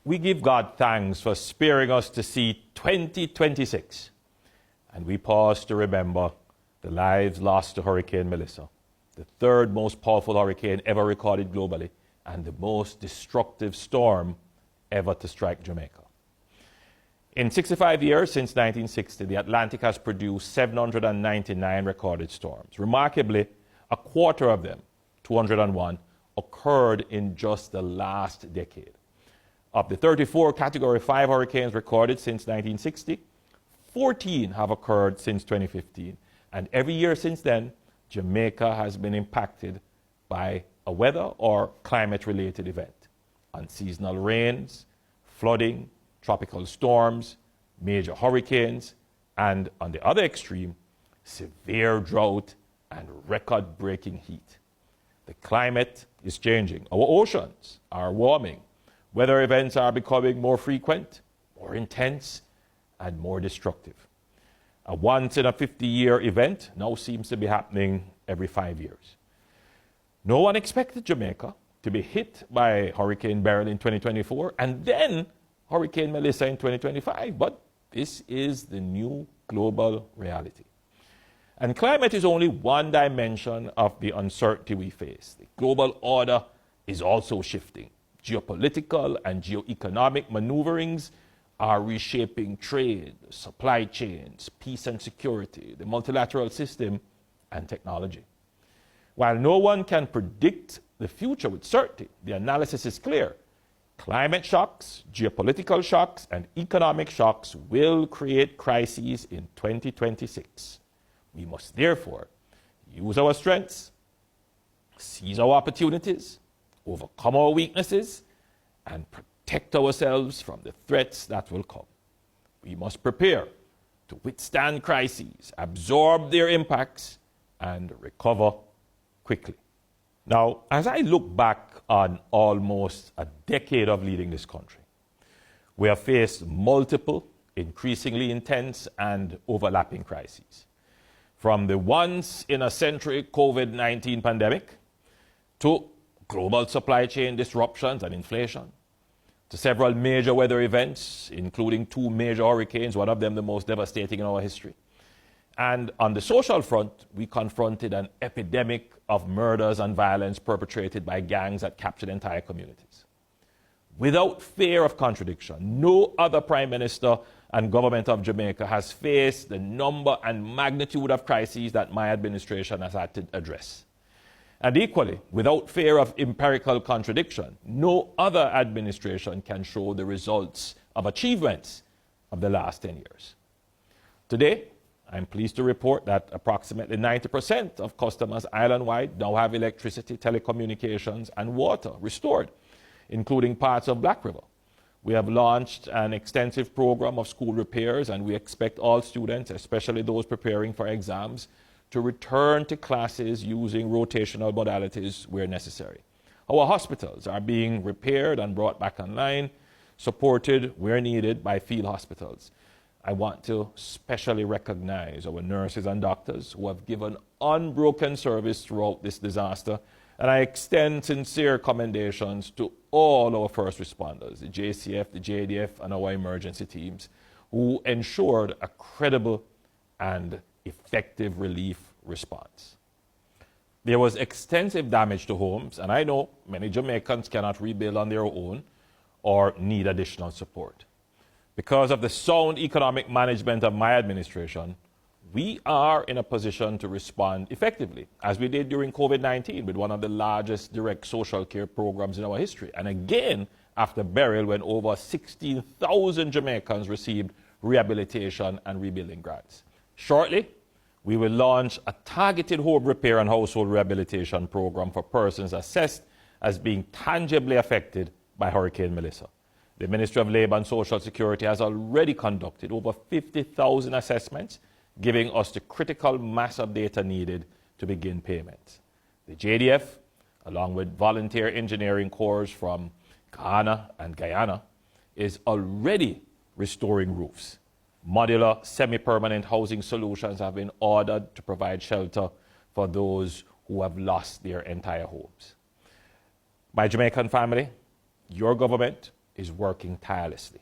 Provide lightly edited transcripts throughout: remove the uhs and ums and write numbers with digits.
we give God thanks for sparing us to see 2026. And we pause to remember the lives lost to Hurricane Melissa, the third most powerful hurricane ever recorded globally, and the most destructive storm ever to strike Jamaica. In 65 years since 1960, the Atlantic has produced 799 recorded storms. Remarkably, a quarter of them, 201, occurred in just the last decade. Of the 34 Category 5 hurricanes recorded since 1960, 14 have occurred since 2015. And every year since then, Jamaica has been impacted by a weather or climate-related event. Unseasonal rains, flooding, tropical storms, major hurricanes, and on the other extreme, severe drought and record-breaking heat. The climate is changing. Our oceans are warming. Weather events are becoming more frequent, more intense, and more destructive. A once-in-a-50-year event now seems to be happening every 5 years. No one expected Jamaica to be hit by Hurricane Beryl in 2024 and then Hurricane Melissa in 2025, but this is the new global reality. And climate is only one dimension of the uncertainty we face. The global order is also shifting. Geopolitical and geoeconomic maneuverings are reshaping trade, supply chains, peace and security, the multilateral system, and technology. While no one can predict the future with certainty, the analysis is clear. Climate shocks, geopolitical shocks, and economic shocks will create crises in 2026. We must therefore use our strengths, seize our opportunities, overcome our weaknesses, and protect ourselves from the threats that will come. We must prepare to withstand crises, absorb their impacts, and recover quickly. Now, as I look back on almost a decade of leading this country, we have faced multiple, increasingly intense and overlapping crises. From the once-in-a-century COVID-19 pandemic to global supply chain disruptions and inflation, to several major weather events, including 2 major hurricanes, one of them the most devastating in our history. And on the social front, we confronted an epidemic of murders and violence perpetrated by gangs that captured entire communities. Without fear of contradiction, no other Prime Minister and government of Jamaica has faced the number and magnitude of crises that my administration has had to address. And equally, without fear of empirical contradiction, no other administration can show the results of achievements of the last 10 years. Today, I'm pleased to report that approximately 90% of customers island-wide now have electricity, telecommunications, and water restored, including parts of Black River. We have launched an extensive program of school repairs, and we expect all students, especially those preparing for exams, to return to classes using rotational modalities where necessary. Our hospitals are being repaired and brought back online, supported where needed by field hospitals. I want to specially recognize our nurses and doctors who have given unbroken service throughout this disaster, and I extend sincere commendations to all our first responders, the JCF, the JDF, and our emergency teams, who ensured a credible and effective relief response. There was extensive damage to homes, and I know many Jamaicans cannot rebuild on their own or need additional support. Because of the sound economic management of my administration, we are in a position to respond effectively, as we did during COVID-19 with one of the largest direct social care programs in our history. And again, after Beryl, when over 16,000 Jamaicans received rehabilitation and rebuilding grants. Shortly, we will launch a targeted home repair and household rehabilitation program for persons assessed as being tangibly affected by Hurricane Melissa. The Ministry of Labour and Social Security has already conducted over 50,000 assessments, giving us the critical mass of data needed to begin payments. The JDF, along with volunteer engineering corps from Ghana and Guyana, is already restoring roofs. Modular semi-permanent housing solutions have been ordered to provide shelter for those who have lost their entire homes. My Jamaican family, your government is working tirelessly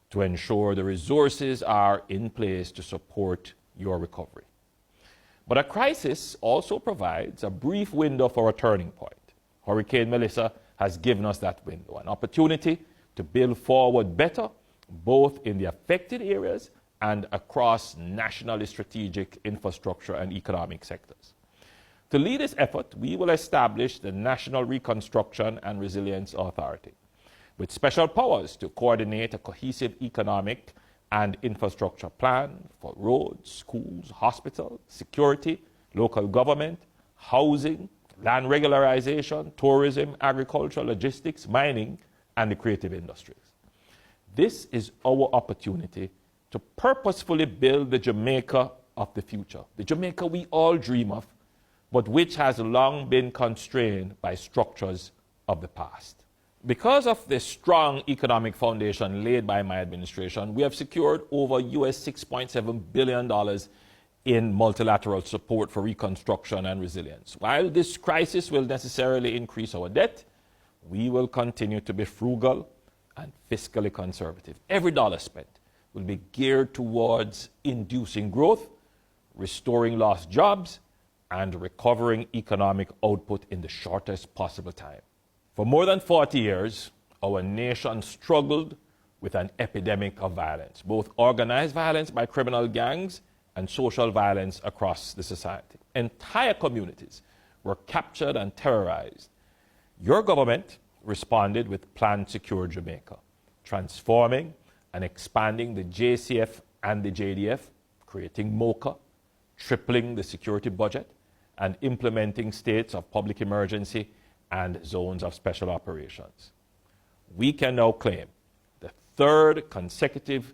to ensure the resources are in place to support your recovery. But a crisis also provides a brief window for a turning point. Hurricane Melissa has given us that window, an opportunity to build forward better, both in the affected areas and across nationally strategic infrastructure and economic sectors. To lead this effort, we will establish the National Reconstruction and Resilience Authority, with special powers to coordinate a cohesive economic and infrastructure plan for roads, schools, hospitals, security, local government, housing, land regularization, tourism, agriculture, logistics, mining, and the creative industries. This is our opportunity to purposefully build the Jamaica of the future, the Jamaica we all dream of, but which has long been constrained by structures of the past. Because of the strong economic foundation laid by my administration, we have secured over US $6.7 billion in multilateral support for reconstruction and resilience. While this crisis will necessarily increase our debt, we will continue to be frugal and fiscally conservative. Every dollar spent will be geared towards inducing growth, restoring lost jobs, and recovering economic output in the shortest possible time. For more than 40 years, our nation struggled with an epidemic of violence, both organized violence by criminal gangs and social violence across the society. Entire communities were captured and terrorized. Your government responded with Plan Secure Jamaica, transforming and expanding the JCF and the JDF, creating MOCA, tripling the security budget, and implementing states of public emergency and zones of special operations. We can now claim the third consecutive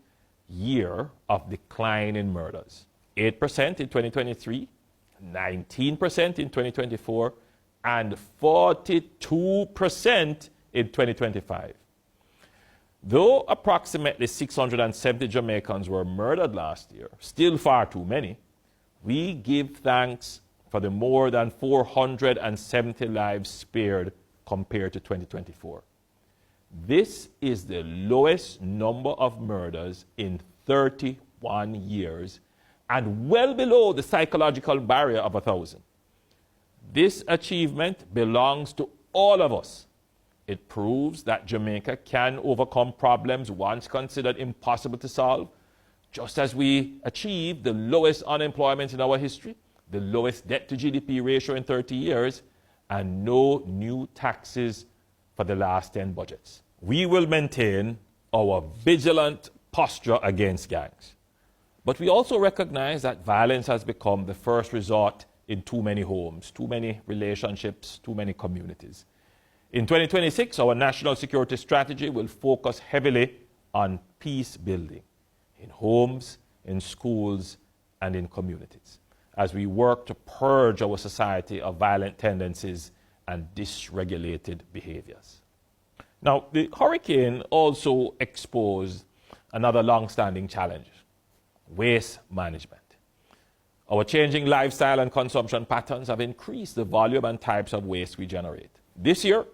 year of decline in murders. 8% in 2023, 19% in 2024, and 42% in 2025. Though approximately 670 Jamaicans were murdered last year, still far too many, we give thanks for the more than 470 lives spared compared to 2024. This is the lowest number of murders in 31 years and well below the psychological barrier of 1,000. This achievement belongs to all of us. It proves that Jamaica can overcome problems once considered impossible to solve, just as we achieved the lowest unemployment in our history, the lowest debt to GDP ratio in 30 years, and no new taxes for the last 10 budgets. We will maintain our vigilant posture against gangs. But we also recognize that violence has become the first resort in too many homes, too many relationships, too many communities. In 2026, our national security strategy will focus heavily on peace building in homes, in schools, and in communities, as we work to purge our society of violent tendencies and dysregulated behaviors. Now, the hurricane also exposed another long-standing challenge: waste management. Our changing lifestyle and consumption patterns have increased the volume and types of waste we generate. This year,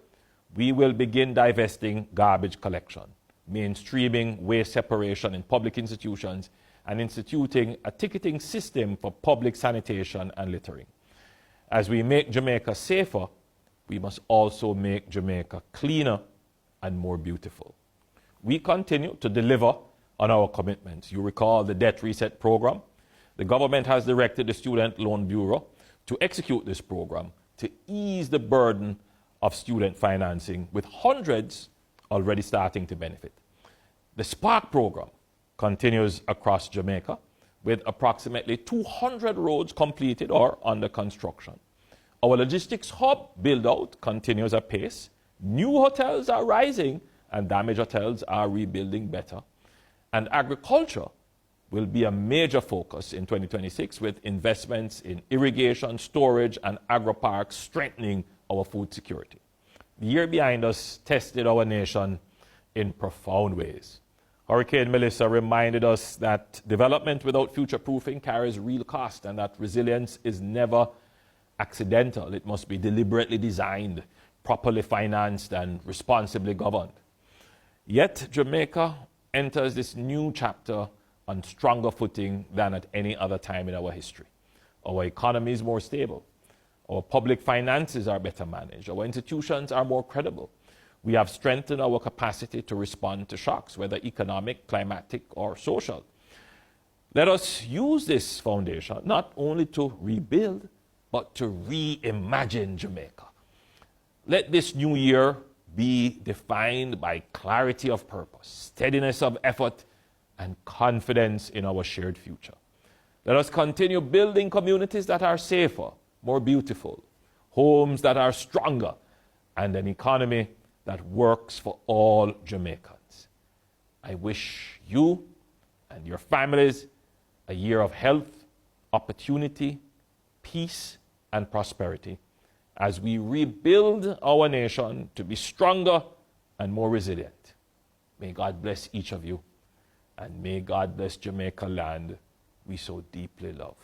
we will begin divesting garbage collection, mainstreaming waste separation in public institutions, and instituting a ticketing system for public sanitation and littering. As we make Jamaica safer, we must also make Jamaica cleaner and more beautiful. We continue to deliver on our commitments. You recall the debt reset program. The government has directed the Student Loan Bureau to execute this program to ease the burden of student financing, with hundreds already starting to benefit. The Spark program continues across Jamaica, with approximately 200 roads completed or under construction. Our logistics hub build-out continues apace. New hotels are rising, and damaged hotels are rebuilding better. And agriculture will be a major focus in 2026, with investments in irrigation, storage, and agro-parks strengthening our food security. The year behind us tested our nation in profound ways. Hurricane Melissa reminded us that development without future-proofing carries real cost, and that resilience is never accidental. It must be deliberately designed, properly financed, and responsibly governed. Yet Jamaica enters this new chapter on stronger footing than at any other time in our history. Our economy is more stable. Our public finances are better managed. Our institutions are more credible. We have strengthened our capacity to respond to shocks, whether economic, climatic, or social. Let us use this foundation not only to rebuild, but to reimagine Jamaica. Let this new year be defined by clarity of purpose, steadiness of effort, and confidence in our shared future. Let us continue building communities that are safer, more beautiful, homes that are stronger, and an economy that works for all Jamaicans. I wish you and your families a year of health, opportunity, peace, and prosperity as we rebuild our nation to be stronger and more resilient. May God bless each of you, and may God bless Jamaica land we so deeply love.